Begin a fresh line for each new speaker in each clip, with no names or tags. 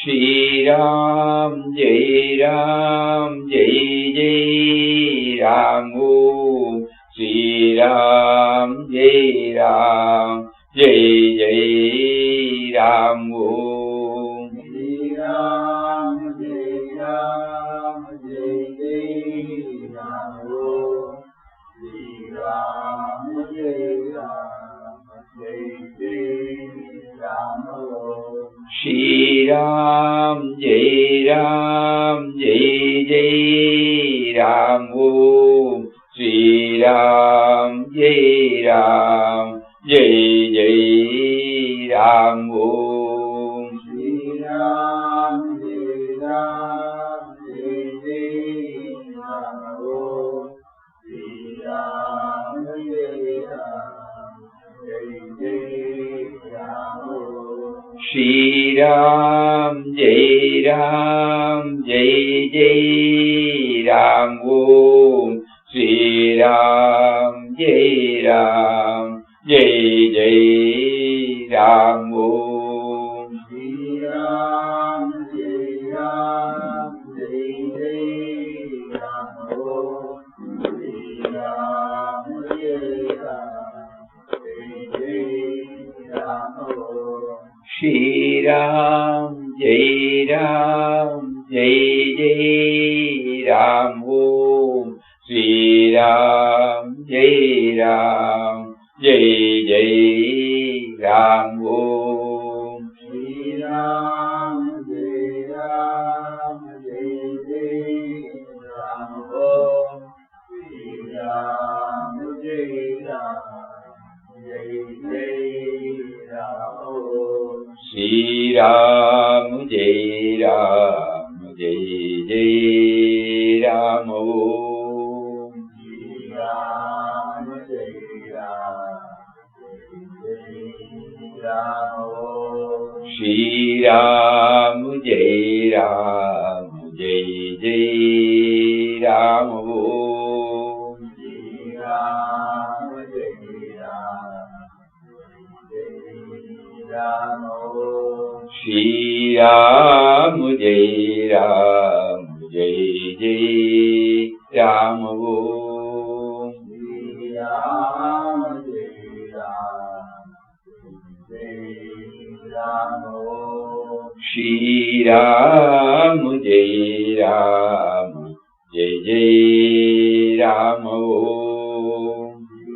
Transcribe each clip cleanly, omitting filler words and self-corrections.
Shri Ram, Jai Ram, Jai Jai Ram Om. Shri Ram, Jai Ram, Jai Jai Ram Om. Shri Ram, Jai Ram, Jai Jai Ram Om. Shri Ram, Jai Ram, Jai Jai Ram Om. Shri Ram, Jai Ram, Jai Jai Ram Om. Shri Ram, Jai Ram, Jai Jai Ram Om. Shri Ram, Jai Ram, Jai Jai Ram Om. Shri Ram, Jai Ram, Jai Jai Ram Om. Shri Ram, Jai Ram, Jai Jai Ram Om. Shri Ram, Jai Ram, Jai Jai Ram Om. Shri Ram, Jai Ram, Jai Jai Ram Om. Shri Ram, Jai Ram, Jai Jai Ram Om. Shri Ram, Jai Ram, Jai Jai Ram Om. Shri Ram, Jai Ram, Jai Jai Ram Om. Shri Ram, Jai Ram, Jai Jai Ram Om. Shri Ram, Jai Ram, Jai Jai Ram Om. Shri Ram, Jai Ram, Jai Jai Ram Om. Shri Ram, Jai Ram, Jai Jai Ram Om. Shri Ram, Jai Ram, Jai Jai Ram Om. Shri Ram, Jai Ram, Jai Ram Om. Shri Ram, Jai Ram, Jai Jai Ram Om. Shri Ram, Jai Ram, Jai Ram Om. Shri Ram, Jai Ram, Jai Jai Ram Om. Shri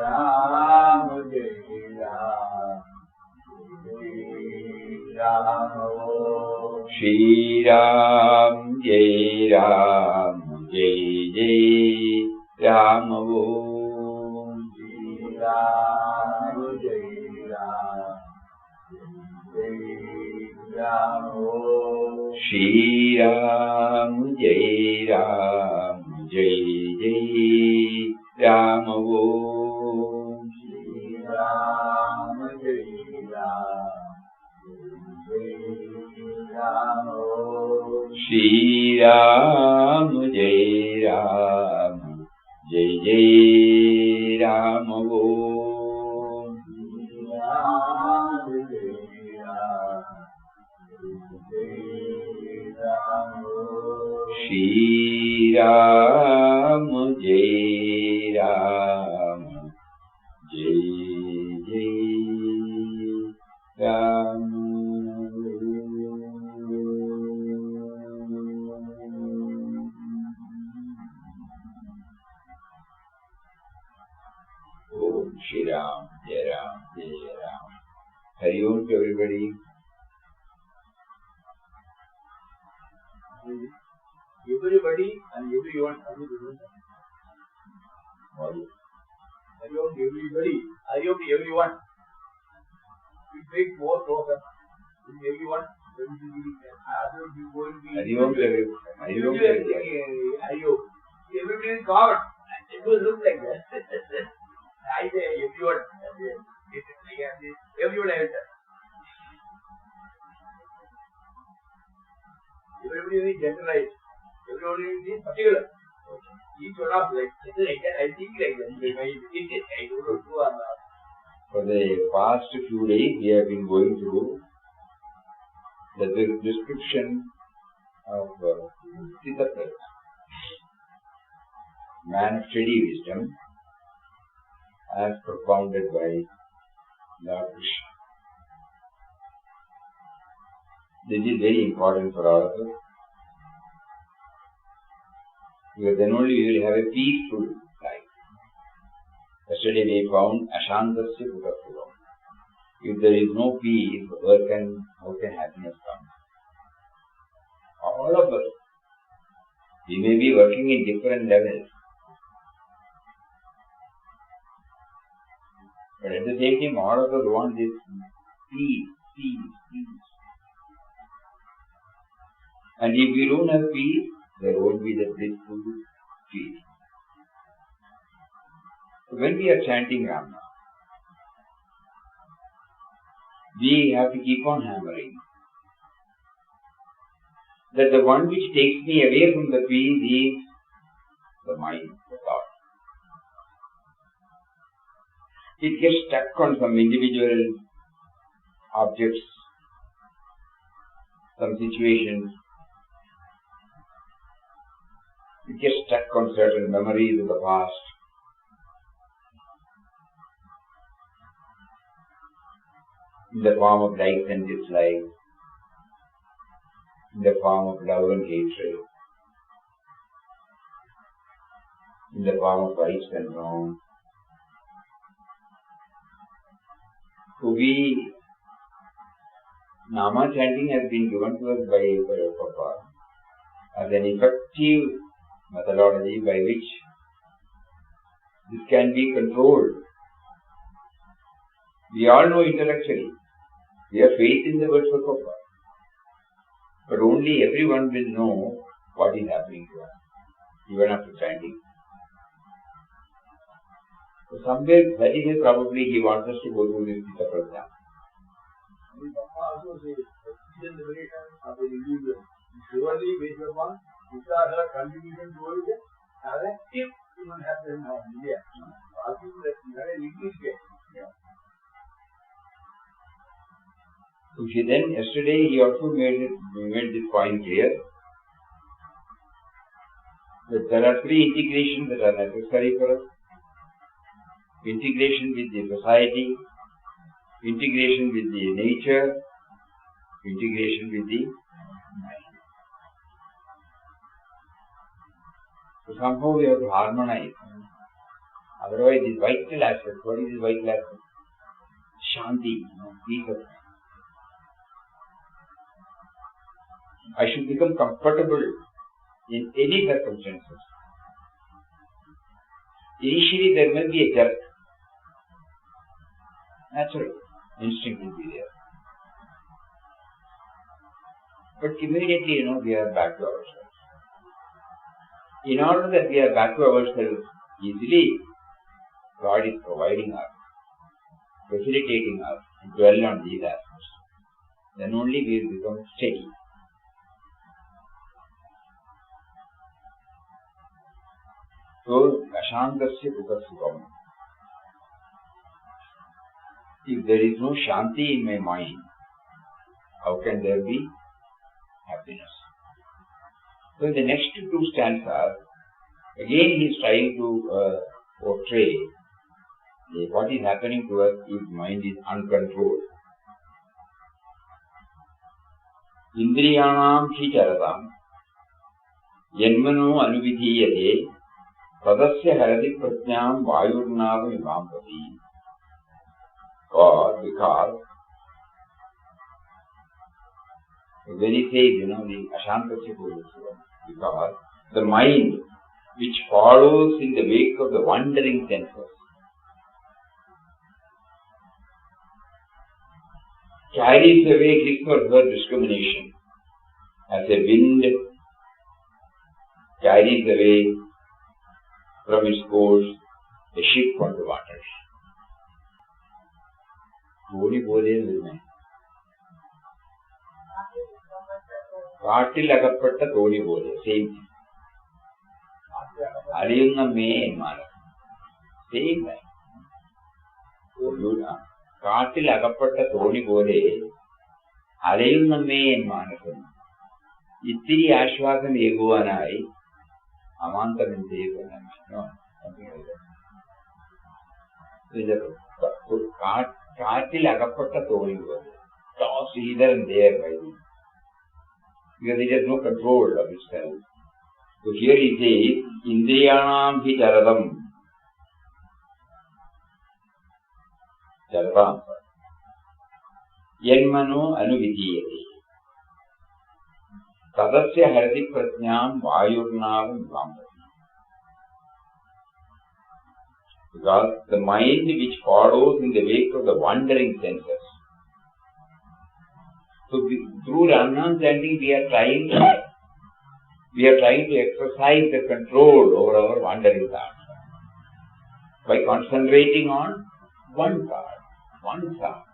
Ram, Jai Ram, Jai Ram Om. Shri Ram, Jai Ram, Jai Jai Ram Om. Shri Ram, Jai Ram, Jai Ram Om. Shri Ram, Jai Ram, Jai Jai Ram Om. Shri Ram, Jai Ram, Ram Om. Shri Ram, Jai Ram, Jai Jai Ram Om. Shri Ram, Jai Ram, Jai Ram Om. Shri Ram, Jai Ram, Jai Jai Ram. Om Shri Ram, Jai Ram, Jai Jai Ram. Hari Om to everybody.
Everybody and everyone. Hari Om to everybody. Hari Om to everyone. We take more closer. Everyone.
Hari Om to everybody. Hari Om to everybody.
Hari Om. Everybody is covered. It will look like that. I say everyone. Everyone has that. Everybody is generalized. Everybody is particular. Each one of like that. I think like that. I don't know who are not.
For the past few days, we have been going through the description of Sthitaprajna, man of steady wisdom, as propounded by Lord Krishna. This is very important for all of us, because then only we will have a peaceful life. Yesterday we found Ashantasya Putasuram. If there is no peace, how can happiness come? All of us, we may be working in different levels, but at the same time, all of us want this peace, peace, peace. And if we don't have peace, there won't be the blissful peace. When we are chanting Rama, we have to keep on hammering that the one which takes me away from the peace is the mind, the thought. It gets stuck on some individual objects, some situations. It gets stuck on certain memories of the past. In the form of likes and dislikes, in the form of love and hatred, in the form of rights and wrongs. So Nama chanting has been given to us by Papa as an effective methodology by which this can be controlled. We all know intellectually. We have faith in the words of Papa. But only everyone will know what is happening to us, even after chanting. So somewhere, that is probably he wants us to go through this Sthitaprajna.
Papa also says, the liberation of the individual is surely based upon his or her contribution towards the collective human happiness of India. Asking that we have a English game.
So yesterday he also made this point clear that there are three integrations that are necessary for us. Integration with the society, integration with the nature, integration with the mind. So somehow we have to harmonize. Otherwise, this vital aspect, what is this vital aspect? Shanti, peace of mind. I should become comfortable in any circumstances. Initially, there may be a jerk. Natural instinct will be there. But immediately, we are back to ourselves. In order that we are back to ourselves easily, God is providing us, facilitating us to dwell on these aspects. Then only we will become steady. So, Ashantasya Putasukham. If there is no Shanti in my mind, how can there be happiness? So, in the next two stanzas, again he is trying to portray what is happening to us if mind is uncontrolled. Indriyanam hi charatam yanmano anuvidhiyate Padasya harati prajnam vayurnava vivampati. Or because when he says, the Ashantasya Putasukham, because the mind which follows in the wake of the wandering senses carries away his or her discrimination as a wind carries away from its course a ship on the waters. Thodi bole nirmay. Kaatil agapatta thodi bole. Same thing. Aliyunna me mara. Same thing. Kaatil agapatta thodi bole. അലയുന്നമ്മേ എൻ മാനസം ഇത്തിരി ആശ്വാസം ഏകുവാനായി അമാന്തമെന്തേ കാറ്റിൽ അകപ്പെട്ട തോണി പോലെ tossed hither and there by the because it has no control of itself. So here he says, Indriyanam hi charadam. Charadam. Yanmano anuvidiyate. Tadasya harati prajnam vayurnavam vambati. Because the mind which follows in the wake of the wandering senses. So through Ramnam chanting we are trying to exercise the control over our wandering thoughts by concentrating on one thought, one thought.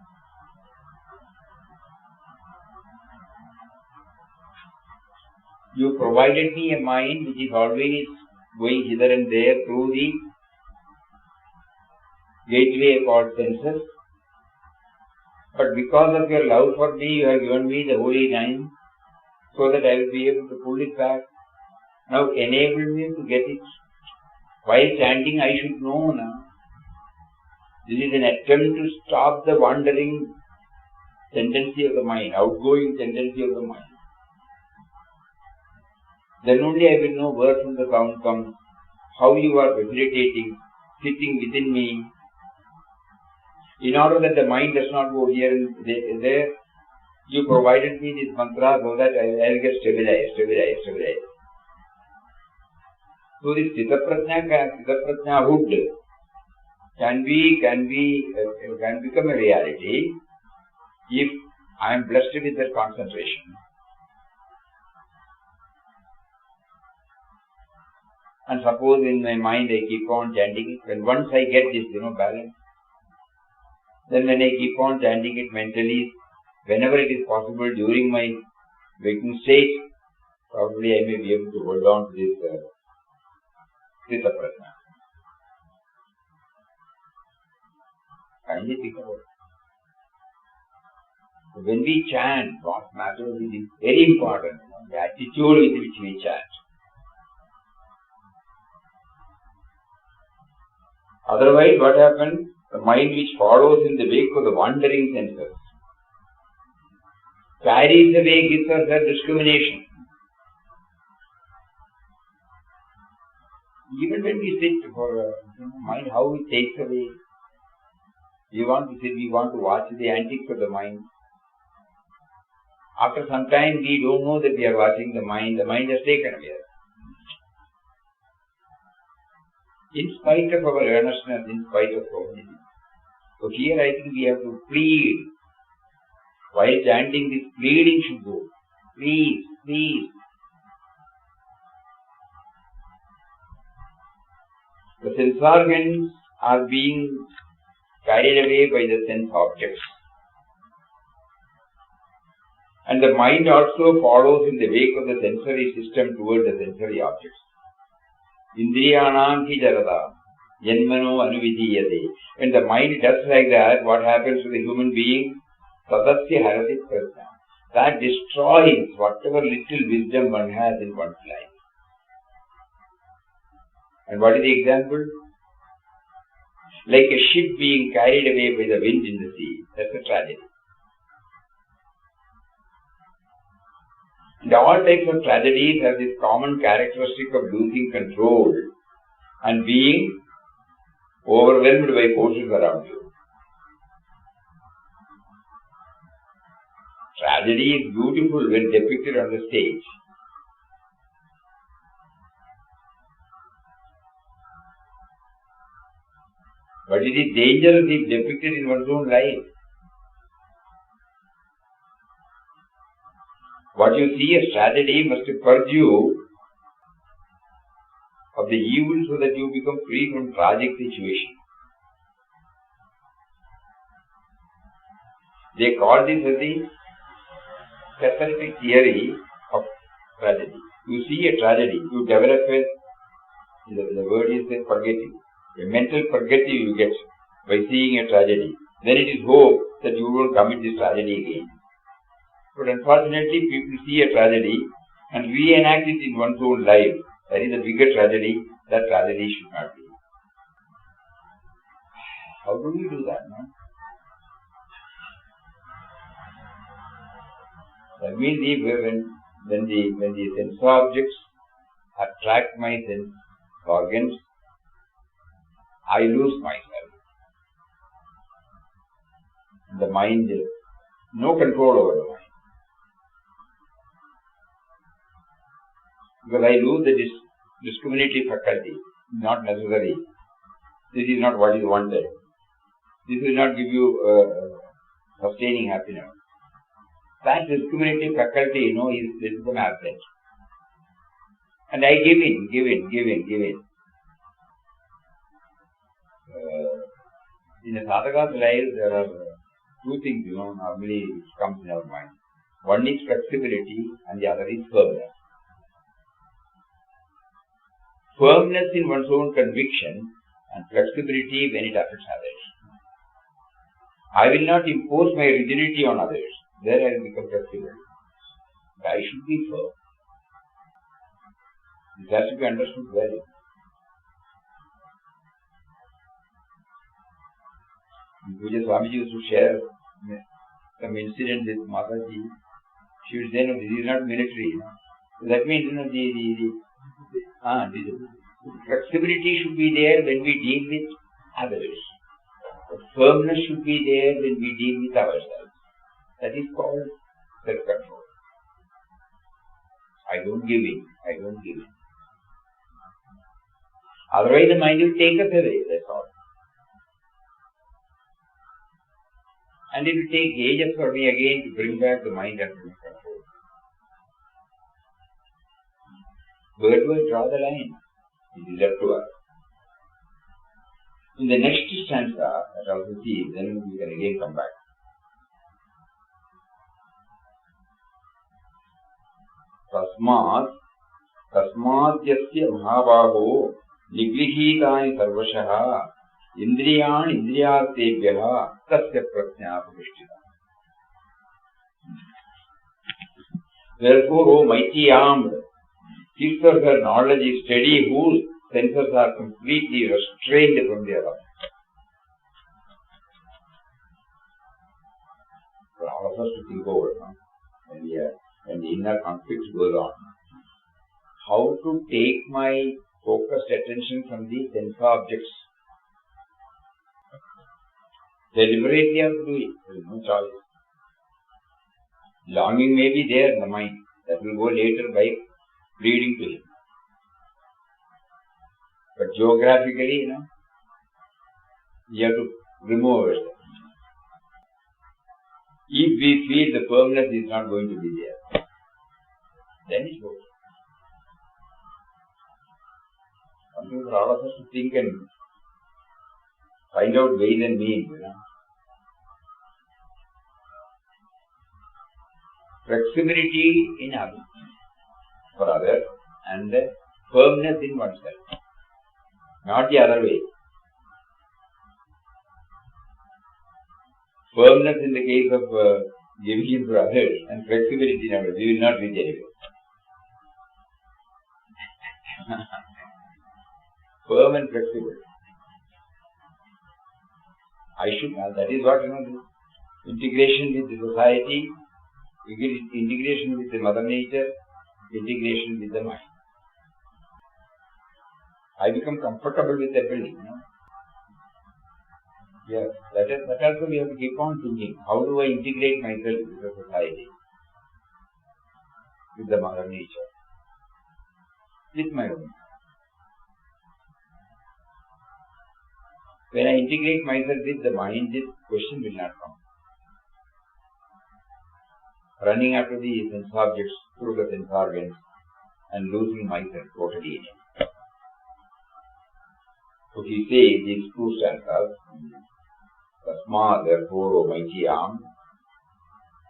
You provided me a mind which is always going hither and there through the gateway called senses. But because of your love for me, you have given me the holy time so that I will be able to pull it back. Now enable me to get it. While chanting, I should know now. This is an attempt to stop the wandering tendency of the mind, outgoing tendency of the mind. Then only I will know where from the sound comes, how you are facilitating, sitting within me. In order that the mind does not go here and there, you provided me this mantra so that I will get stabilized. So this Sthita Prajnahood can become a reality if I am blessed with that concentration. And suppose in my mind I keep on chanting it, and once I get this, balance, then when I keep on chanting it mentally, whenever it is possible during my waking state, probably I may be able to hold on to this Sthita Prajna. Kindly think about it. So when we chant, what matters is very important, the attitude with which we chant. Otherwise, what happens? The mind which follows in the wake of the wandering senses carries away his or her discrimination. Even when we sit for mind, how it takes away. We want to sit, we want to watch the antics of the mind. After some time, we don't know that we are watching the mind has taken away. In spite of our earnestness, in spite of our need. So here I think we have to plead. While chanting, this pleading should go. Please, please. The sense organs are being carried away by the sense objects. And the mind also follows in the wake of the sensory system towards the sensory objects. Indriyanam hi jarada. Yanmano anuvidiyate. When the mind does like that, what happens to the human being? Tadasya harati prajna. That destroys whatever little wisdom one has in one's life. And what is the example? Like a ship being carried away by the wind in the sea. That's a tragedy. And all types of tragedies have this common characteristic of losing control and being overwhelmed by forces around you. Tragedy is beautiful when depicted on the stage. But it is dangerous if depicted in one's own life. What you see as tragedy must purge you of the evil so that you become free from tragic situation. They call this as the cathartic theory of tragedy. You see a tragedy, you develop the word is purgative. A mental purgative you get by seeing a tragedy. Then it is hope that you won't commit this tragedy again. But unfortunately, people see a tragedy and reenact it in one's own life. That is a bigger tragedy. That tragedy should not be. How do we do that, no? That means when the sense objects attract my sense organs, I lose myself. The mind, no control over the mind. Because I lose the discriminative faculty, not necessary. This is not what is wanted. This will not give you sustaining happiness. That discriminative faculty, is become absent. And I give in. In a sadhaka's life, there are two things, normally which comes in our mind. One is flexibility and the other is firmness. Firmness in one's own conviction and flexibility when it affects others. I will not impose my rigidity on others. There I will become flexible. But I should be firm. This has to be understood well. Puja Swamiji used to share some incident with Mataji. She would say, no, this is not military. So that means, the flexibility should be there when we deal with others. But firmness should be there when we deal with ourselves. That is called self-control. I don't give in. Otherwise the mind will take us away, that's all. And it will take ages for me again to bring back the mind under control. Where do I draw the line? It is up to us. In the next stanza, that also see, then we can again come back. Tasmadyasya mahabaho nigrihitani sarvashaha indriyani indriyatebhyaha tasya prajñāpatishtita. Therefore, O mighty armed, his or her knowledge is steady, whose senses are completely restrained from their own. For all of us to think over, when the inner conflict goes on, how to take my focused attention from the sense objects. Deliberately I have to do it. There is no choice. Longing may be there in the mind. That will go later by pleading to him. But geographically, you have to remove it. If we feel the firmness is not going to be there, then it goes. Something for all of us to think and find out ways and means, Flexibility in others, for others, and firmness in oneself. Not the other way. Firmness in the case of giving in for others and flexibility in others. We will not reach anywhere. Firm and flexible. I should have. That is what, integration with the society, integration with the mother nature, integration with the mind. I become comfortable with everything, Yes, that also we have to keep on thinking. How do I integrate myself with the society? With the mother nature? With my own. When I integrate myself with the mind, this question will not come. Running after the sense objects through the sense organs and losing myself totally in it. So he says these two stanzas, Tasma, therefore, O mighty arm,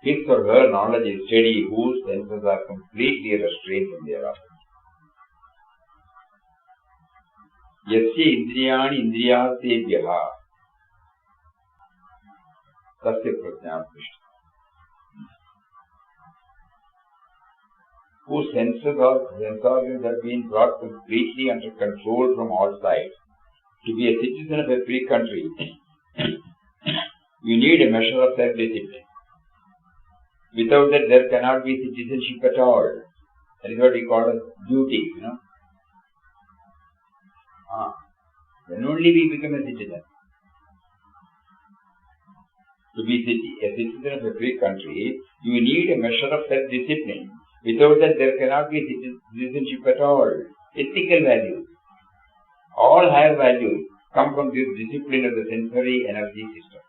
his or her knowledge is steady, whose senses are completely restrained from their objects. Yasya indriyani indriyatebhyaha tasya prajñāpatishtita. whose sense organs have been brought completely under control from all sides. To be a citizen of a free country, you need a measure of self-discipline. Without that, there cannot be citizenship at all. That is what we call as duty, Then only we become a citizen. To be a citizen of a free country, you need a measure of self-discipline. Without that, there cannot be citizenship at all. Ethical values. All higher values come from this discipline of the sensory energy system.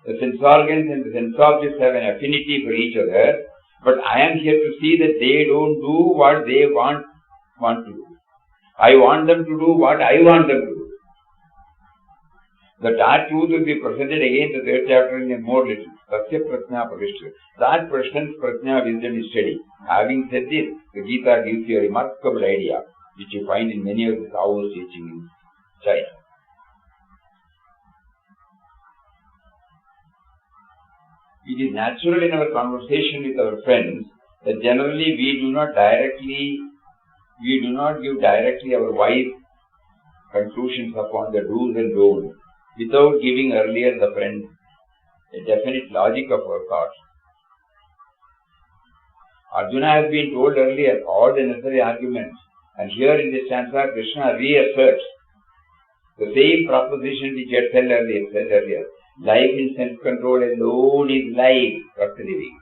The sense organs and the sense objects have an affinity for each other, but I am here to see that they don't do what they want to do. I want them to do what I want them to do. The dark truth will be presented again in the third chapter in a more little. Tasya prajna pravishta. That person's prajna wisdom is steady. Having said this, the Gita gives you a remarkable idea, which you find in many of the Taoist teaching in China. It is natural in our conversation with our friends that generally we do not give directly our wise conclusions upon the do's and don'ts without giving earlier the friend a definite logic of our thoughts. Arjuna has been told earlier all the necessary arguments, and here in this stanza Krishna reasserts the same proposition which he had said earlier. Life in self-control alone is life worth living.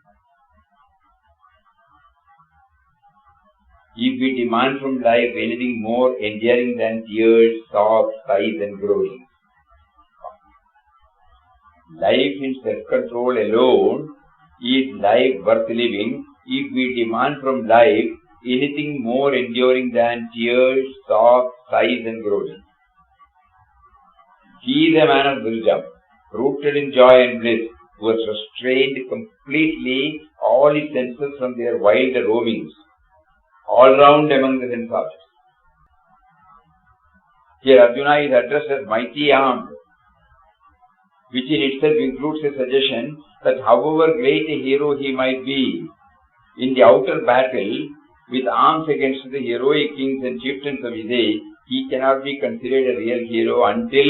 If we demand from life anything more endearing than tears, sobs, sighs and groanings. Life in self-control alone is life worth living if we demand from life anything more enduring than tears, sobs, sighs and groanings. He is a man of wisdom, rooted in joy and bliss, who has restrained completely all his senses from their wild roamings, all round among the sense objects. Here Arjuna is addressed as mighty armed, which in itself includes a suggestion that however great a hero he might be, in the outer battle, with arms against the heroic kings and chieftains of his age, he cannot be considered a real hero until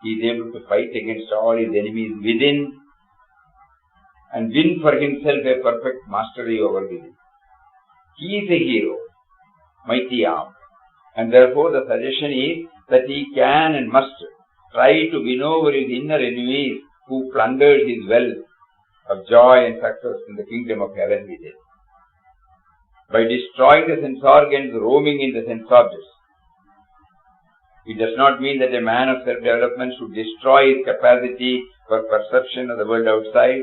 he is able to fight against all his enemies within and win for himself a perfect mastery over within. He is a hero, mighty armed, and therefore the suggestion is that he can and must try to win over his inner enemies who plundered his wealth of joy and success in the kingdom of heaven within. By destroying the sense organs roaming in the sense objects. It does not mean that a man of self-development should destroy his capacity for perception of the world outside,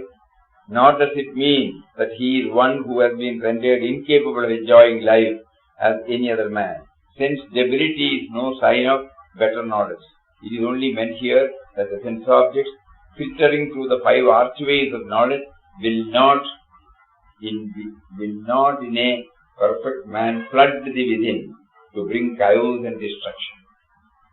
nor does it mean that he is one who has been rendered incapable of enjoying life as any other man. Sense debility is no sign of better knowledge. It is only meant here that the sense objects filtering through the five archways of knowledge will not in a perfect man flood the within to bring chaos and destruction.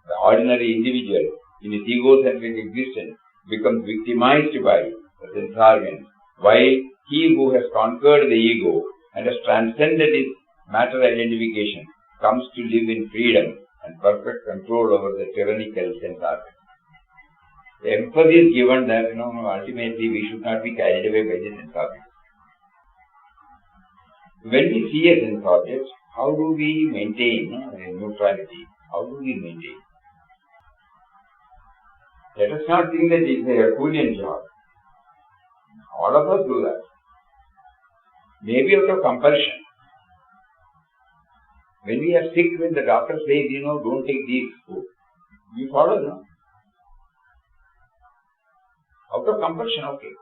The ordinary individual in his egocentric existence becomes victimized by the sense organs, while he who has conquered the ego and has transcended his matter identification comes to live in freedom and perfect control over the tyrannical sense organs. The emphasis is given that ultimately we should not be carried away by the sense organs. When we see a sense object, how do we maintain neutrality? How do we maintain? Let us not think that it is a Herculean job. All of us do that. Maybe out of compulsion. When we are sick, when the doctor says, don't take these food, we follow, no? Out of compulsion, okay.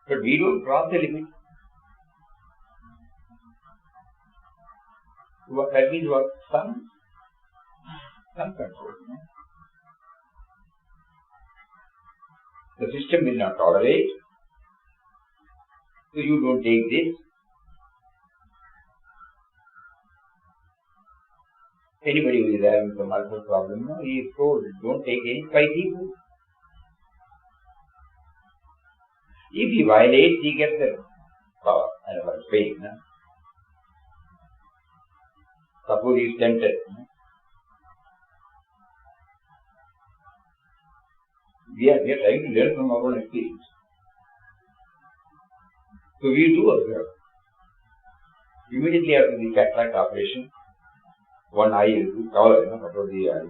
But we don't cross the limit. That means what? Some control. No? The system will not tolerate, so you don't take this. Anybody who is having some ulcer problem, he is told, don't take any spicy food. If he violates, he gets the power and pain. No? Suppose he is tempted. No? We are trying to learn from our own experience. So we do observe. Immediately after the cataract operation, one eye is covered, cover the eye.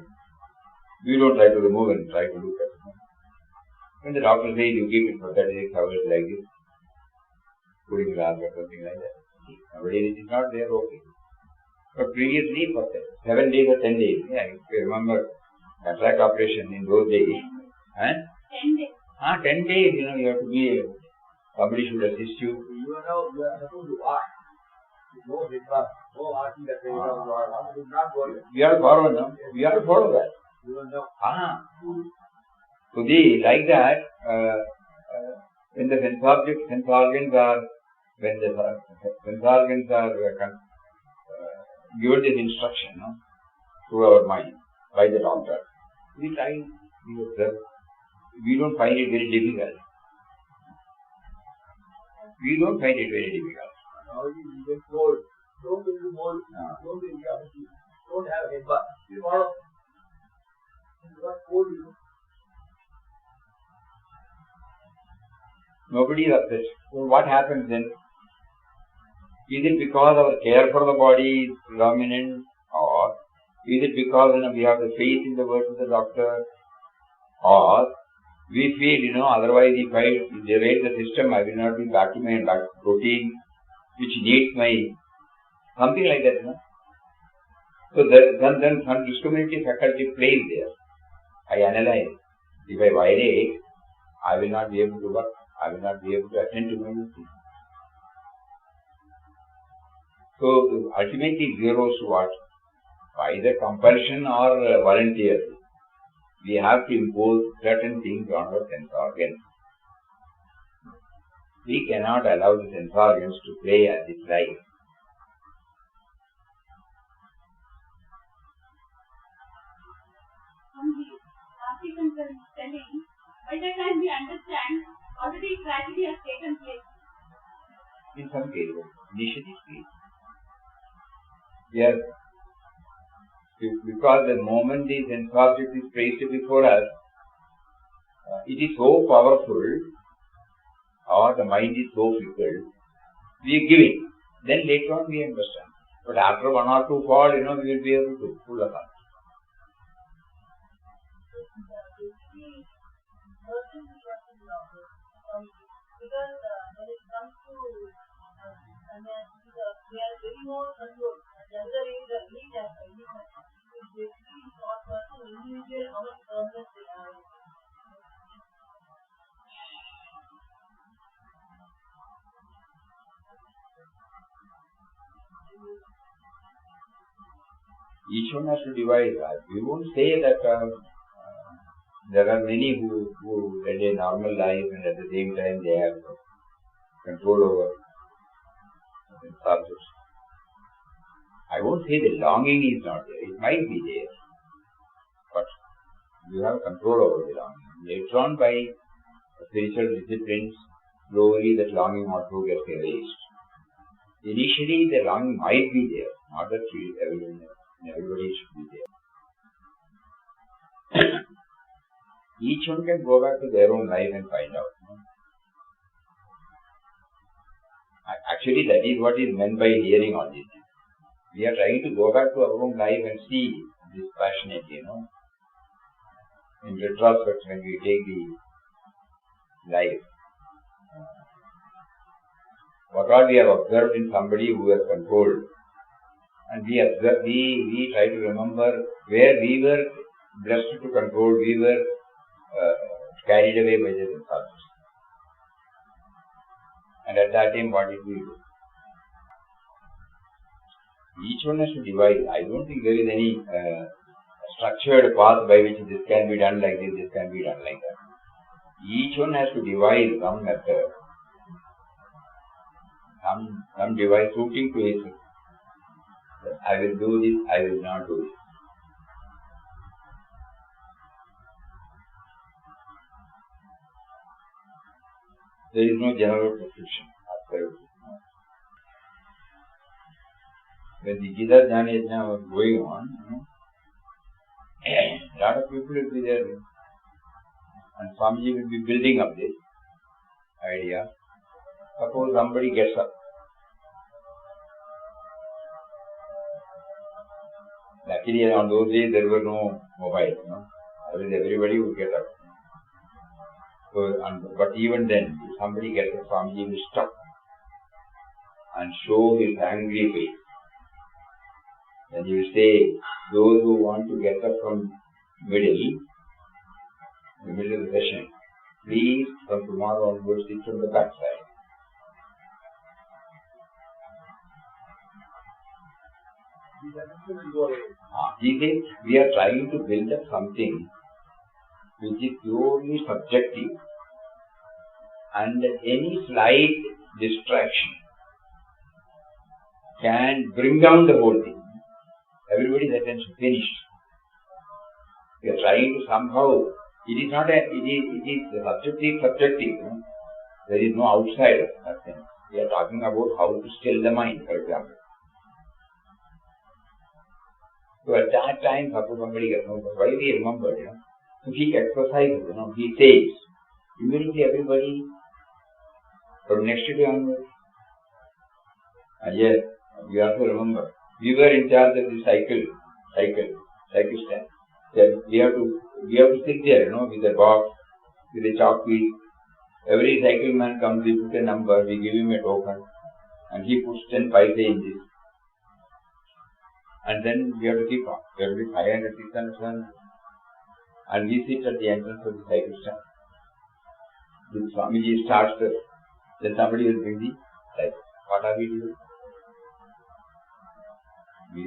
We don't try to remove and try to look at it. When the doctor says you keep it for 36 hours like this, putting glass or something like that. Nowadays it is not there, okay. But previously for 7 days or 10 days, I remember cataract operation in those days.
10 days.
10 days, you have to be, somebody should assist you.
You are supposed to wash. No headbutt, no asking that they are not going.
We have to follow them. We have to follow that.
You don't know.
So like that, when the sense organs are given this instruction through our mind by the doctor, we try, we observe. We don't find it very difficult.
Now you get cold. Don't get mold. Don't get don't have a headbutt. You follow. You got cold,
Nobody is upset. So what happens then? Is it because our care for the body is predominant, or is it because we have the faith in the words of the doctor, or we feel otherwise if I derail the system, I will not be back to my routine, which needs my something like that. So then some discriminative faculty plays there. I analyze. If I violate, I will not be able to work. I will not be able to attend to my duty. So ultimately zeros to what? Either compulsion or volunteer. We have to impose certain things on our sense organs. We cannot allow the sense organs to play as it likes.
Africans are telling, by the time we understand, already tragedy has taken place.
In some cases, initially, yes. Because the moment the sense object is placed before us, it is so powerful, or the mind is so fickle, we are giving. Then later on we understand. But after one or two fall, we will be able to pull us up.
Because when it comes to we are very more controlled. The other is the elite aspect. It's basically not person individual how much firmness they have.
Each one has to divide that. We won't say that there are many who lead a normal life and at the same time they have control over subjects. I won't say the longing is not there. It might be there. But you have control over the longing. Later on by spiritual disciplines, slowly that longing also gets erased. Initially the longing might be there. Not that everybody should be there. Each one can go back to their own life and find out. Actually, that is what is meant by hearing all this. We are trying to go back to our own life and see this passionately, In retrospect, when we take the life, what all we have observed in somebody who has controlled, and we try to remember where we were blessed to control, we were carried away by the thoughts. And at that time, what did we do? Each one has to divide. I don't think there is any structured path by which this can be done like this can be done like that. Each one has to devise some method, some device suiting to his. I will do this, I will not do this. There is no general prescription. When the Gita Jnana Yajna was going on, a lot of people will be there, and Swamiji will be building up this idea. Suppose somebody gets up. Luckily, on those days there were no mobile. Everybody would get up. So, but even then, if somebody gets up, Swamiji will stop and show his angry face. Then he will say, those who want to get up from the middle of the session, please from tomorrow onwards sit from the back side. He says, we are trying to build up something which is purely subjective, and any slight distraction can bring down the whole thing. Everybody's attention finished. We are trying to somehow, it is subjective. There is no outsider. We are talking about how to still the mind, for example. So at that time, suppose somebody gets why we remember, So he exercises, he says, immediately everybody, from next day onwards. And yes, we also remember, we were in charge of the cycle stand. Then we have to sit there, with a box, with a chalk piece. Every cycle man comes, we put a number, we give him a token, and he puts 10 paise in this. And then we have to keep on. There will be 500, 600, 700. And we sit at the entrance of the cycle stand. The Swamiji starts there. Then somebody will bring the cycle. What are we doing?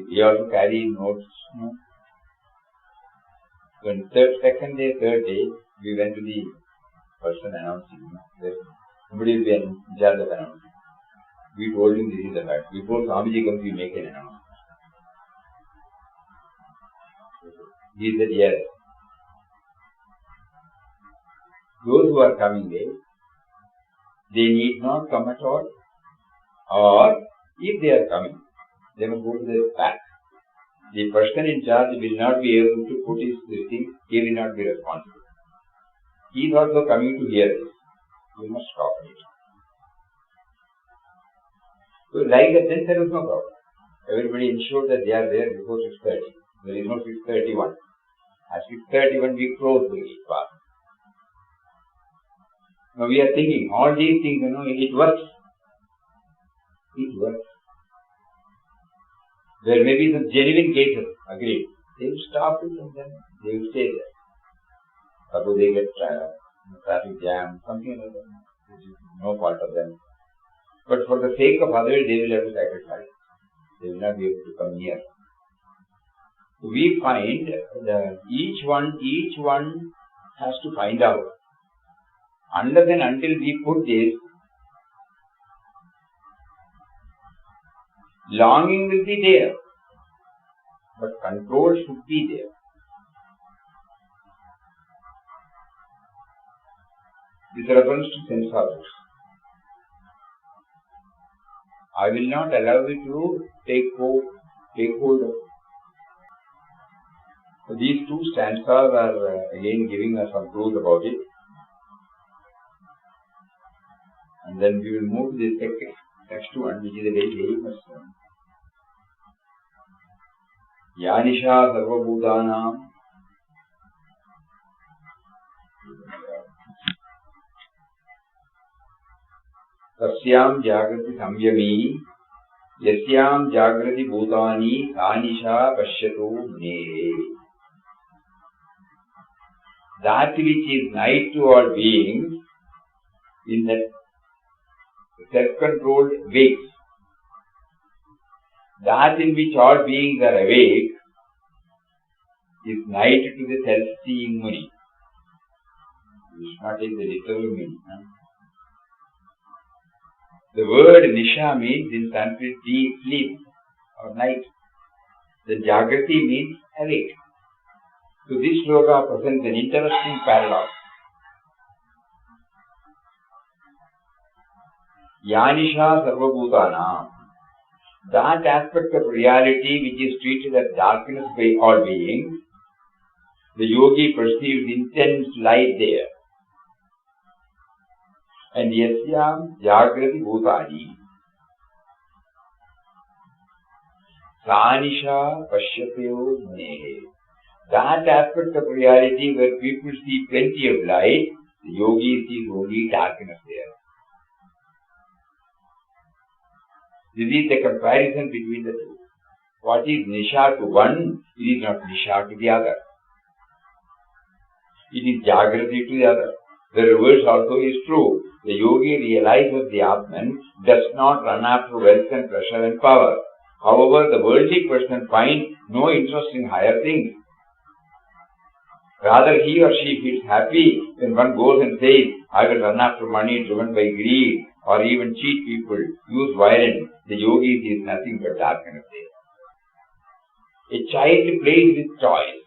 We also carry notes. When second day, third day, we went to the person announcing. Somebody will be in charge of announcing. We told him this is the fact. Before Swamiji comes, we make an announcement. He said, yes. Those who are coming there, they need not come at all. Or, if they are coming, they must go to the back. The person in charge will not be able to put his thing, he will not be responsible. He is also coming to hear this. You must stop it. So, like that, then there is no problem. Everybody ensures that they are there before 6:30. There is no 6:31. At 6:31, we close the path. Now we are thinking, all these things, it works. It works. There may be some genuine cases, agreed. They will stop it and then they will stay there. Suppose they get traffic jam, something like that. Which is no fault of them. But for the sake of others, they will have to sacrifice. They will not be able to come near. We find that each one has to find out. Unless and until we put this, longing will be there, but control should be there. With reference to sense objects, I will not allow you to take hold of. So these two stanzas are again giving us some clues about it. And then we will move to the next one, which is a very famous one. Yanisha Sarva Bhutanam Tasyam Jagrati Samyami Yasyam Jagrati Bhutani Anisha Pashyato Mune. That which is night to all beings, in that self-controlled wakes. That in which all beings are awake is night to the self-seeing Muni. You should not take the literal meaning. The word Nisha means in Sanskrit sleep or night. The Jagrati means awake. So this sloka presents an interesting paradox. Yanisha Sarvabhutanam. That aspect of reality which is treated as darkness by all beings, the yogi perceives intense light there. And yasyam jagrati bhutani sanisha pashyatyo jnehe. That aspect of reality where people see plenty of light, the yogi sees only darkness there. This is the comparison between the two. What is nisha to one, it is not nisha to the other. It is jagrati to the other. The reverse also is true. The yogi realizes the Atman does not run after wealth and pleasure and power. However, the worldly person finds no interest in higher things. Rather, he or she feels happy when one goes and says, I will run after money driven by greed, or even cheat people, use violence. The yogi sees nothing but darkness there. A child plays with toys.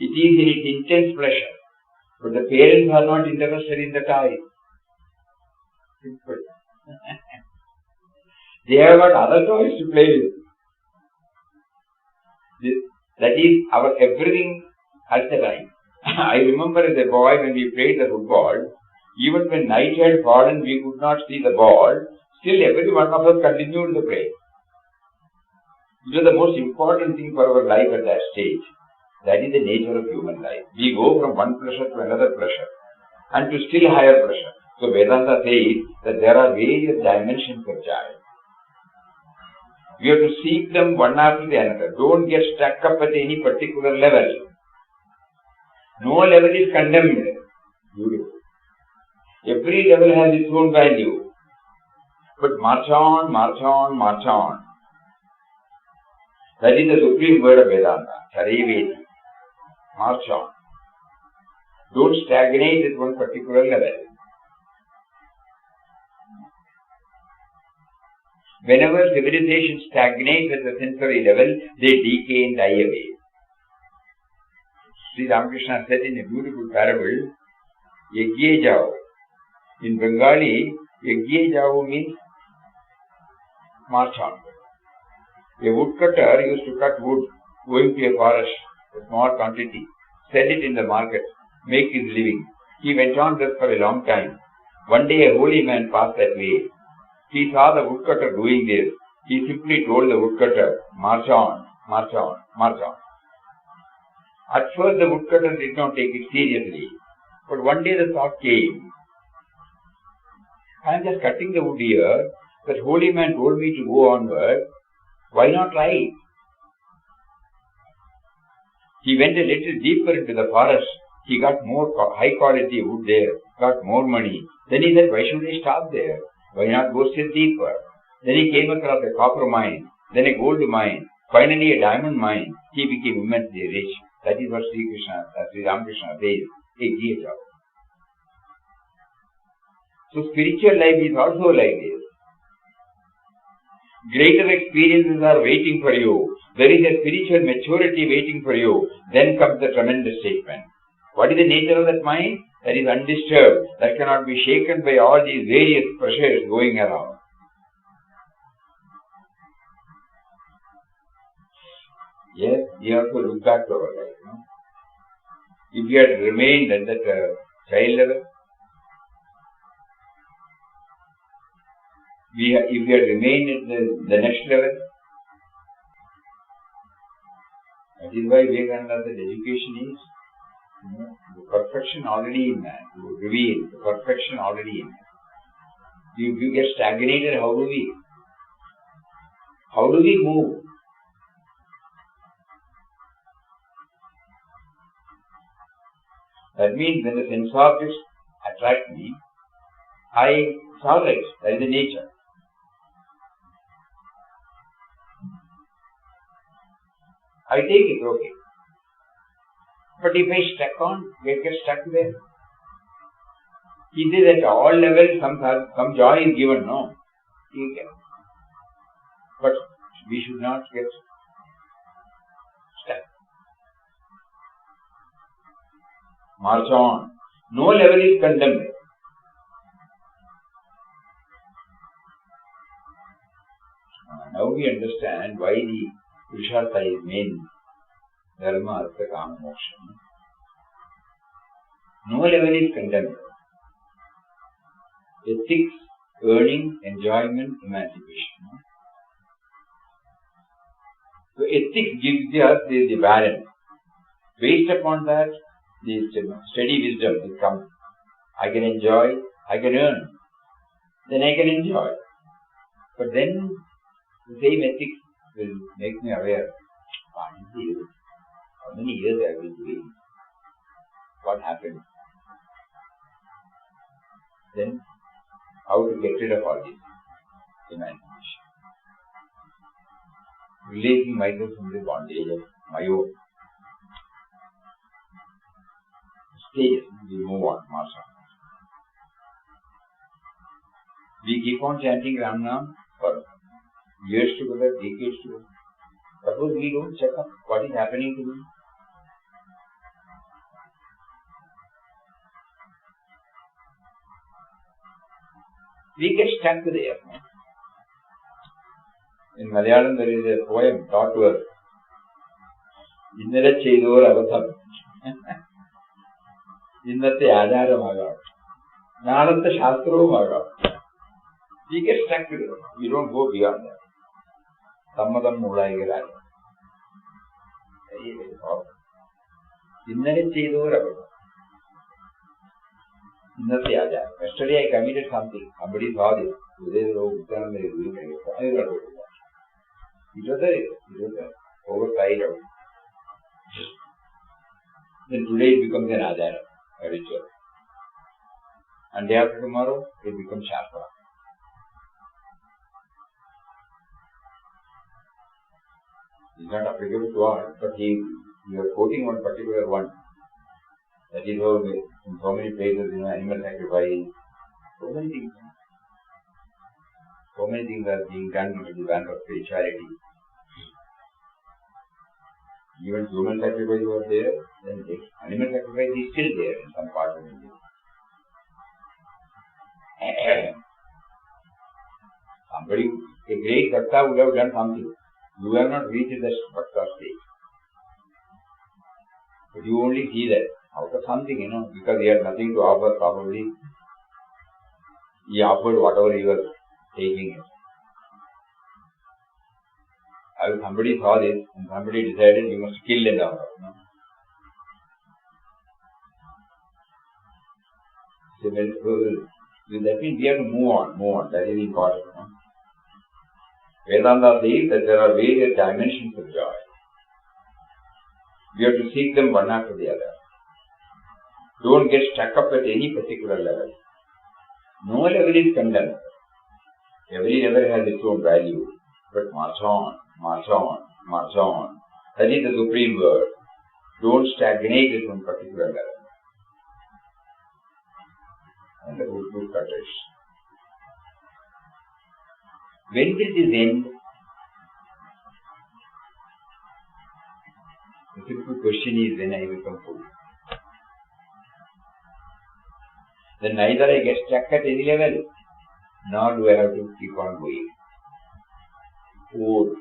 It is in its intense pleasure, but the parents are not interested in the toys. Simple. They have got other toys to play with. That is our everything at the time. I remember as a boy when we played the football, even when night had fallen we could not see the ball, still every one of us continued to play. It was the most important thing for our life at that stage. That is the nature of human life. We go from one pleasure to another pleasure and to still higher pleasure. So Vedanta says that there are various dimensions of joy. We have to seek them one after the another. Don't get stuck up at any particular level. No level is condemned. Beautiful. Every level has its own value. But march on, march on, march on. That is the supreme word of Vedanta. Sareveti. March on. Don't stagnate at one particular level. Whenever civilization stagnates at the sensory level, they decay and die away. Sri Ramakrishna said in a beautiful parable, Yagye Jao. In Bengali, Yagye Jao means march on. A woodcutter used to cut wood going to a forest, a small quantity, sell it in the market, make his living. He went on this for a long time. One day a holy man passed that way. He saw the woodcutter doing this. He simply told the woodcutter, march on, march on, march on. At first the woodcutter did not take it seriously. But one day the thought came, I am just cutting the wood here. That holy man told me to go onward. Why not try it? He went a little deeper into the forest. He got more high quality wood there, got more money. Then he said, why should I stop there? Why not go still deeper? Then he came across a copper mine, then a gold mine, finally a diamond mine. He became immensely rich. That is what Sri Ramakrishna says, Yagye Jao. So spiritual life is also like this. Greater experiences are waiting for you. There is a spiritual maturity waiting for you. Then comes the tremendous statement. What is the nature of that mind? That is undisturbed. That cannot be shaken by all these various pressures going around. Yes, we have to look back to our life. No? If we had remained at that child level, if we had remained at the next level, that is why Vivekananda said education is the perfection already in man. You reveal the perfection already in man. If you get stagnated, how do we move? That means when the sense objects attract me, it's alright, that is the nature. I take it, okay. But if I get stuck there, he says at all levels some joy is given, no? But we should not get stuck. March on. No level is condemned. Now we understand why the Purushartha is main. Dharma, Artha, Kama, Moksha. No level is condemned. Ethics, earning, enjoyment, emancipation. So ethics gives us the balance. Based upon that, the steady wisdom will come. I can enjoy, I can earn. Then I can enjoy. But then the same ethics will make me aware. How many years I will be? What happened? Then how to get rid of all this imagination. Releasing myself from the bondage of my own. Stages, we move on, march on. We keep on chanting Ram Nam for years together, decades together. Suppose we don't check up what is happening to me. We get stuck there. In Malayalam there is a poem taught to us. Innara Chedur Avatham. Innate Ajaram Nalatta Shastro. We get stuck there. We don't go beyond that. Sammadam Mulaigara. Innara Chedur Avatham. Yesterday I committed something. Somebody saw this. It was an oversight of. Then today it becomes an ajara, a ritual. And day after tomorrow it becomes shastra. It's not applicable to all, but you are quoting one particular one. That is how in so many places, animal sacrifice, so many things. So many things are being done under the banner of spirituality. Even human sacrifice was there, then the animal sacrifice is still there in some parts of India. Somebody, a great bhakta would have done something. You have not reached the bhakta stage. But you only see that. Out of something, because he had nothing to offer, probably he offered whatever he was taking it. Somebody saw this and somebody decided you must kill and offer. So that means we have to move on. That is important. Vedanta says that there are various dimensions of joy. We have to seek them one after the other. Don't get stuck up at any particular level. No level is condemned. Every level has its own value. But march on. That is the supreme word. Don't stagnate at one particular level. And the good cutters. When will this end? The simple question is when I become full. Then neither I get stuck at any level, nor do I have to keep on going. 4.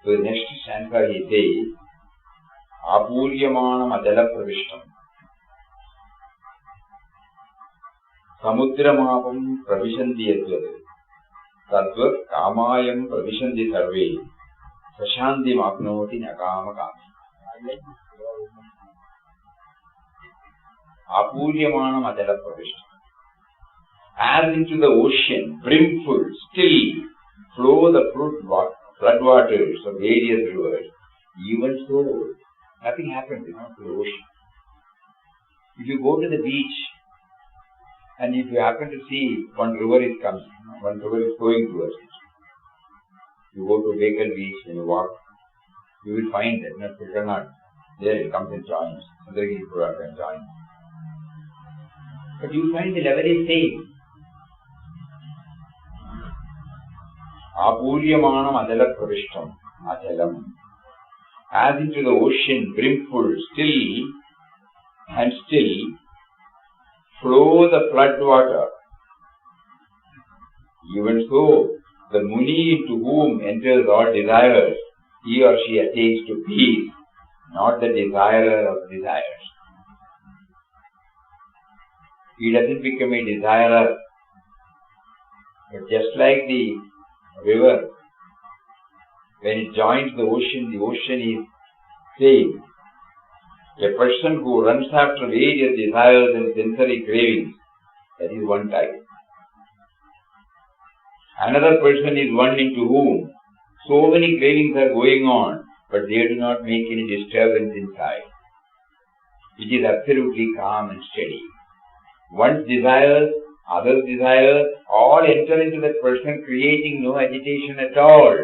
So the next stanza he says, Apuryamanam Adala Pravishtam Samudramapam Pravishanti Yadvad Tadvat Kamayam Pravishanti Sarve Sashanti Mapnoti Nakama Kami. Apuryamanam Adala Pravishtam. As into the ocean, brimful, still, flow the floodwaters of various rivers. Even so, nothing happens to the ocean. If you go to the beach, and if you happen to see one river is coming, one river is flowing towards it, you go to Baker Beach and you walk, you will find that there it comes and joins, Sandhagiri Purata and joins. But you find the level is same. Apuryamanam Adala Pravishtam Achalam. As into the ocean, brimful, still, flow the flood water Even so, the Muni into whom enters all desires, he or she attains to peace, not the desirer of desires. He doesn't become a desirer. But just like the river, when it joins the ocean is same. A person who runs after various desires and sensory cravings, that is one type. Another person is one into whom so many cravings are going on, but they do not make any disturbance inside. It is absolutely calm and steady. One's desires, others' desires, all enter into that person, creating no agitation at all.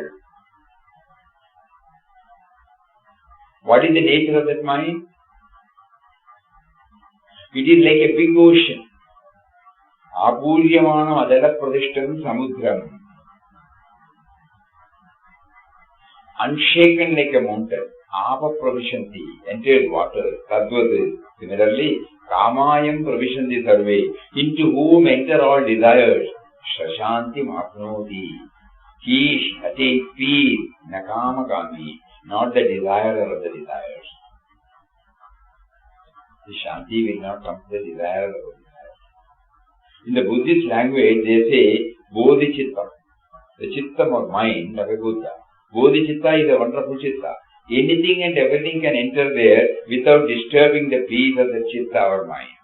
What is the nature of that mind? It is like a big ocean. Apuryamanam adala pradishtam samudram. Unshaken like a mountain. Apa pravishanti, entered water. Tadvat. Similarly, kamayam pravishanti sarve, into whom enter all desires. Shashanti mapnoti. He attains peace, nakamakami, not the desirer of the desires. The Shanti will not come to the desire of the desire. In the Buddhist language, they say Bodhicitta. The Chittam or mind of a Buddha. Bodhicitta is a wonderful Chitta. Anything and everything can enter there without disturbing the peace of the Chitta or mind.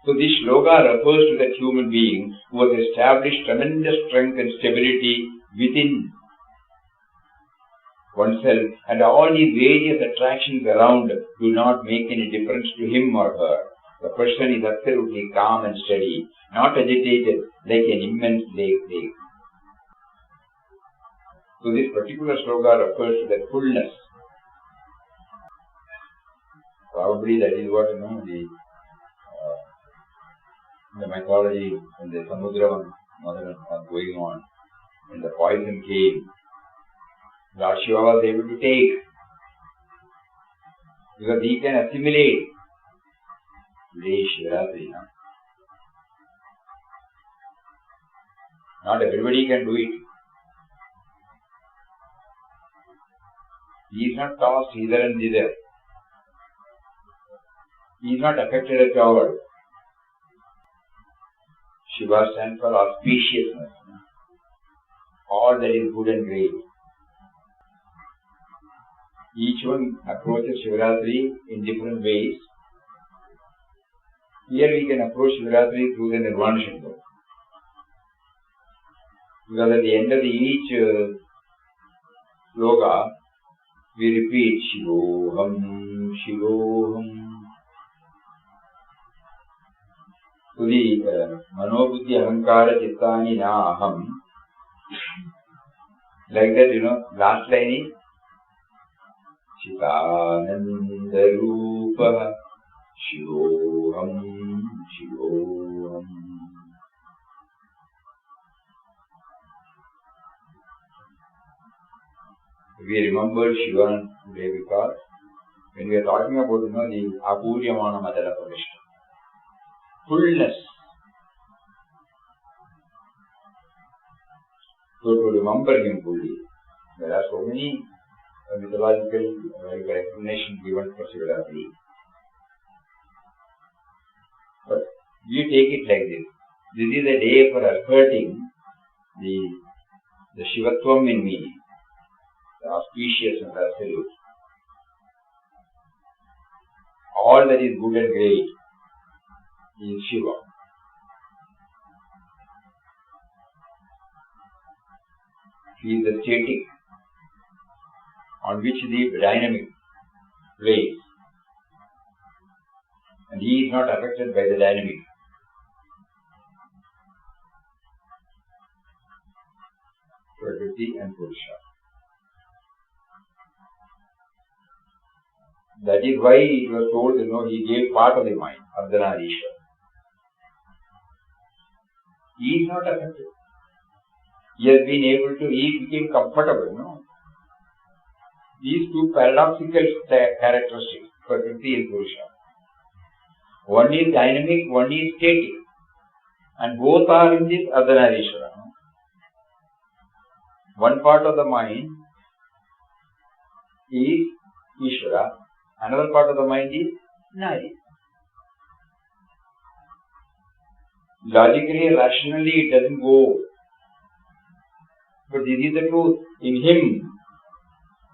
So this shloka refers to that human being who has established tremendous strength and stability within oneself, and all these various attractions around do not make any difference to him or her. The person is absolutely calm and steady, not agitated like an immense lake. So this particular sloka refers to that fullness. Probably that is what the mythology and the Samudra are going on. When the poison came, Lord Shiva was able to take, because he can assimilate. Today Shivratri. Not everybody can do it. He is not tossed hither and thither. He is not affected at all. Shiva stands for auspiciousness. All that is good and great. Each one approaches Shivratri in different ways. Here we can approach Shivratri through the Nirvana Shloka. Because at the end of each sloka, we repeat Shivoham, Shivoham. So the Manobuddhi Ahankara Chittani Na Aham. Like that, last line is Chitananda Rupa Shivoham, Shivoham. We remember Shiva today because when we are talking about the Apuryamana Madala Pradishta, fullness. So to remember him fully, there are so many mythological explanations given for Shivratri. But we take it like this. This is a day for asserting the Shivatvam in me, the auspicious and absolute. All that is good and great is Shiva. He is the static on which the dynamic plays, and he is not affected by the dynamic. Prakriti and Purusha. That is why it was told, he gave part of the mind, Ardhanarishwar. He is not affected. He has been able to, he became comfortable, These two paradoxical characteristics, Prakriti and Purusha. One is dynamic, one is static. And both are in this Ardhanarishwara. One part of the mind is Ishvara, another part of the mind is Nari. Logically, rationally, it doesn't go. But this is the truth. In him,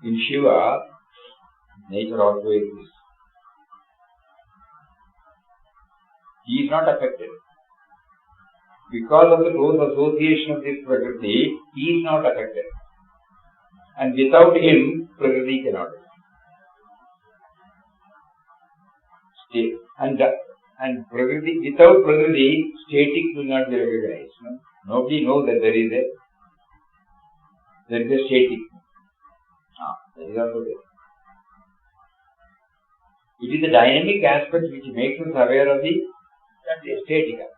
in Shiva, nature also exists. He is not affected. Because of the close association of this Prakriti, he is not affected. And without him, Prakriti cannot exist. And Prakriti, without Prakriti, static will not be recognized. No? Nobody knows that there is a static. That is also there. It is the dynamic aspect which makes us aware of the static aspect.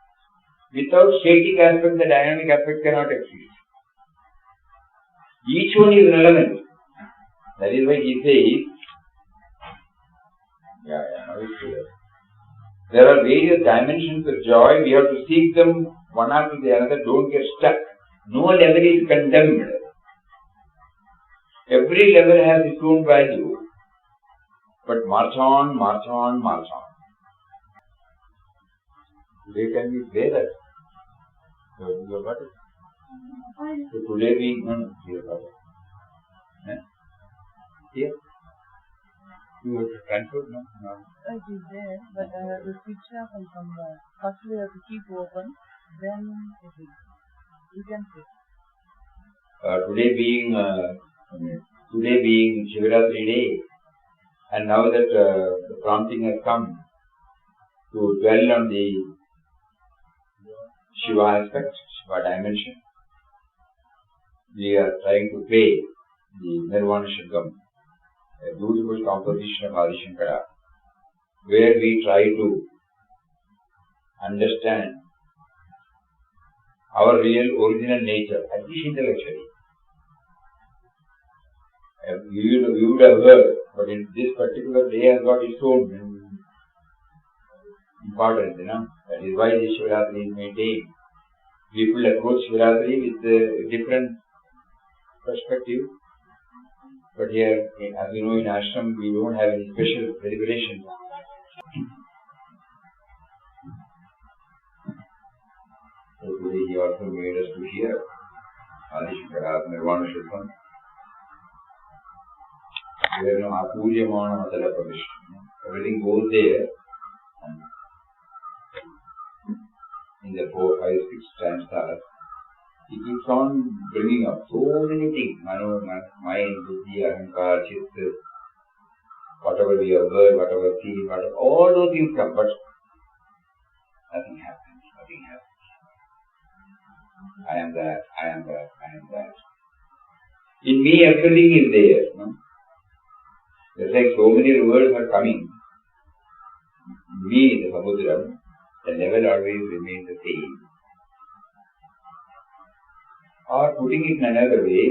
Without static aspect, the dynamic aspect cannot exist. Each one is relevant. That is why he says, now it's clear. There are various dimensions of joy. We have to seek them one after the other. Don't get stuck. No level is condemned. Every level has its own value. But march on, march on, march on. Today can we play that? You got it? So today we you got it. Here? You have to transfer? No?
It is there, but the switch off and come back. First we have to keep open, then it is. You can see.
Today being Shivaratri day, and now that the prompting has come to dwell on the Shiva aspect, Shiva dimension, we are trying to play the Nirvana Shagam, a beautiful composition of Adi Shankara, where we try to understand our real original nature, at least intellectually. You would have heard, but in this particular day has got its own importance, That is why this Shivaratri is maintained. People approach Shivaratri with a different perspective. But here, as you know, in ashram, we don't have any special celebration. So today he also made us to hear Adi Shankara's Nirvana Shukam. There is no Apuryamana Matala Pavishna. Everything goes there. In the 4, 5, 6 stanzas, he keeps on bringing up so many things. Mano, mind, buddhi, ahankar, chitta, whatever we observe, whatever see, all those things come, but nothing happens. I am that. In me, everything is there. Just like so many rivers are coming. Me, the Samudram, the level always remains the same. Or putting it in another way,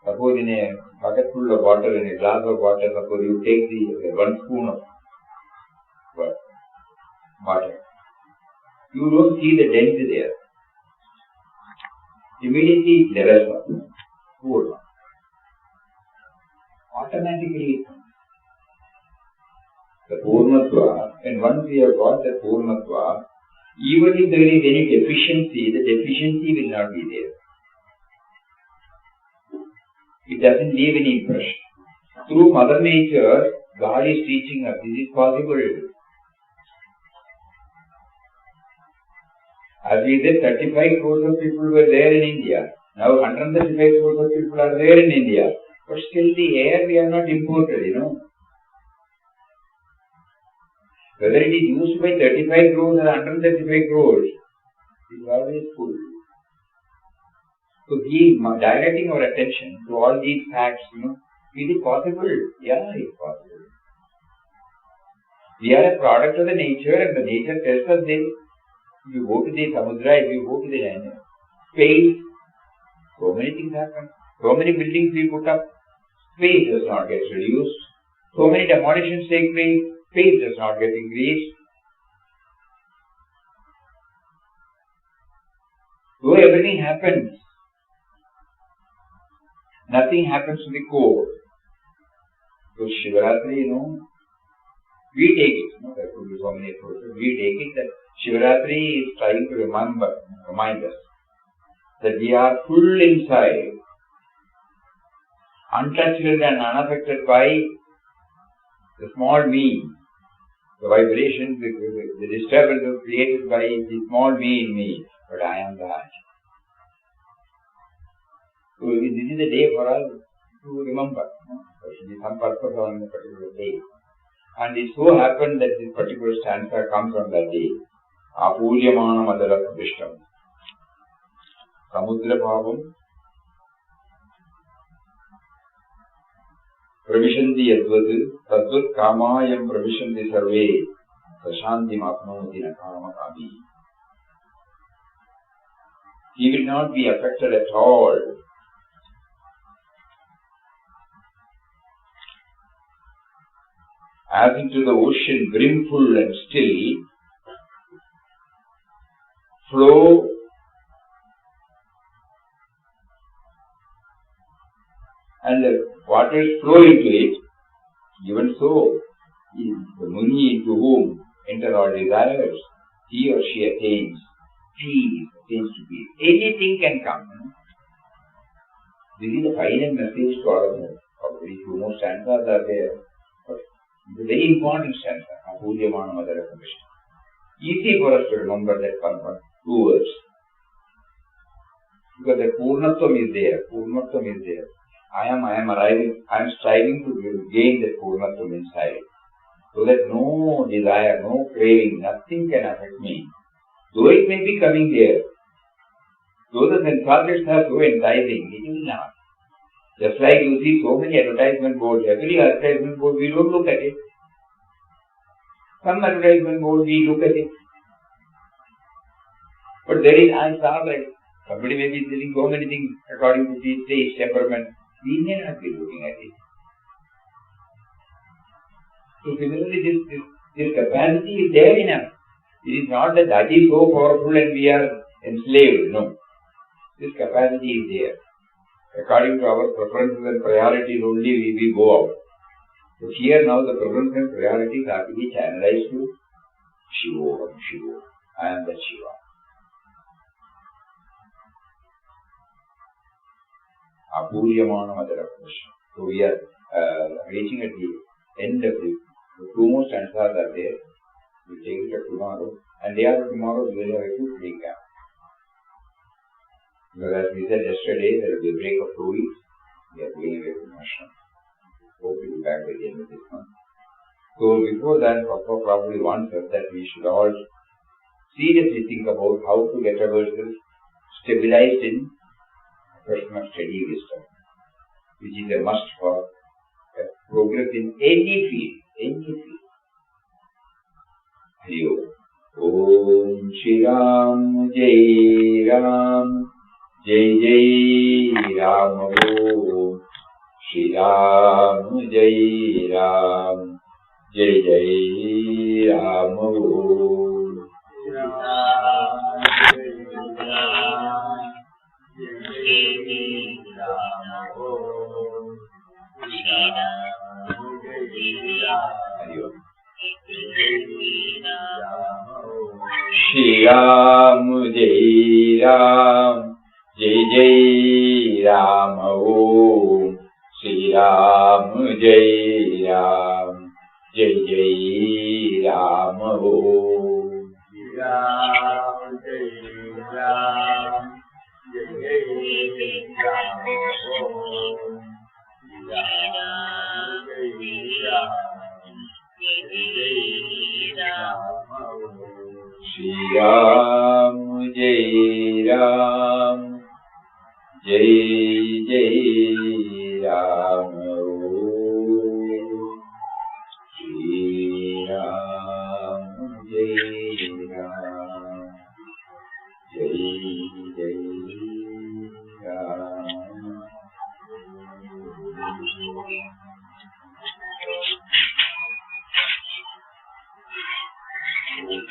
suppose in a bucket full of water, in a glass of water, suppose you take the 1 spoon of water. You don't see the dent there. Immediately it levels up. Cool. Automatically it comes. The Purnatva, and once we have got the Purnatva, even if there is any deficiency, the deficiency will not be there. It doesn't leave any impression. Through Mother Nature, God is teaching us this is possible. As we said, 35 crores of people were there in India. Now 135 crores of people are there in India. But still the air we have not imported, Whether it is used by 35 crores or 135 crores, it is always full. So he is directing our attention to all these facts, Is it possible? Yeah, it is possible. We are a product of the nature, and the nature tells us this. If you go to the Samudra, if you go to the space, so many things happen. So many buildings we put up, space does not get reduced. So many demolitions take place, space does not get increased. So everything happens. Nothing happens to the core. So Shivaratri, we take it. There could be so many approaches. We take it that Shivaratri is trying to remind us that we are full inside, untouched and unaffected by the small me, the vibrations, the disturbances created by the small me in me. But I am that. So this is the day for us to remember. There should be some purpose on a particular day. And it so happened that this particular stanza comes on that day. Apuryamana madara pravishtam. Samudra bhavam pravishanti yadvat tadvat kamayam pravishanti sarve prashanti mapnoti nakama kami. He will not be affected at all. As into the ocean, brimful and still, flow and the waters flow into it, even so, the Muni into whom enter all desires, he or she attains peace, attains to peace. Anything can come. This is the final message to all of us. These two more stanzas are there. It's a very important stanza. Apuryamana madara pravishtam. Easy for us to remember that one, two words. Because the Purnatvam is there. Purnatvam is there. I am arriving, I am striving to gain that Purnatvam inside. So that no desire, no craving, nothing can affect me. Though it may be coming there. Though the sense objects are so enticing, it will not. Just like you see so many advertisement boards, every advertisement board we don't look at it. Some advertisement board we look at it. But there is, I saw that somebody may be selling so many things according to his taste, temperament. We may not be looking at it. So similarly, this capacity is there in us. It is not that is so powerful and we are enslaved. No. This capacity is there. According to our preferences and priorities only we go out. So here now the preferences and priorities are to be channelized to Shiva. I am the Shiva. Apuryamana madara pravishtam. So we are reaching at the end of the two more stanzas are there. We take it up tomorrow. And day after tomorrow we will have a quick recap. Because as we said yesterday, there will be a break of 2 weeks. We are going away from ashram. Hope to be back by the end of this month. So before that, Papa probably wants us that we should all seriously think about how to get ourselves stabilized in a person of steady wisdom, which is a must for progress in any field. Om Shri Ram Jai Ram Jai Jai Ram Om Shri Ram Jai Ram Jai Jai Ram Om Shri Ram Jai Ram Jai Jai Ram Om Shri Ram Jai Ram Jai Jai Ram Om Shri Ram Jai Ram Jai Jai Ram Shri Ram Jai Ram Jai Jai Ram Shri Ram Jai Ram Jai Jai Ram.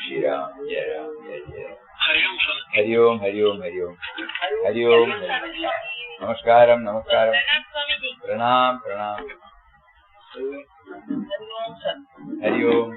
Shri Ram Jai Ram Jai Jai. Hariom Hariom Hariom Hariom नमस्कारम नमस्कारम प्रणाम प्रणाम हरिओम